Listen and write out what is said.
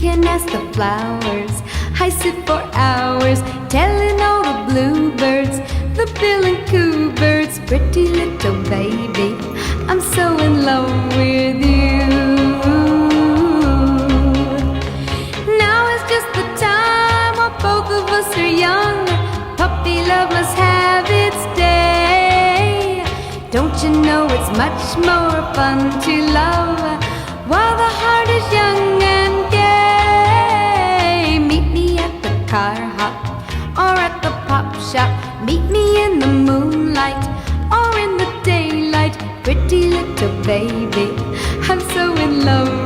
can ask the flowers. I sit for hours telling all the bluebirds, the bill and coo birds, pretty little baby, I'm so in love with you. Now is just the time while both of us are young. Puppy love must have its day. Don't you know it's much more fun to love while the heart is young and gay? Meet me at the car hop or at the pop shop. Meet me in the moonlight or in the daylight. Pretty little baby, I'm so in love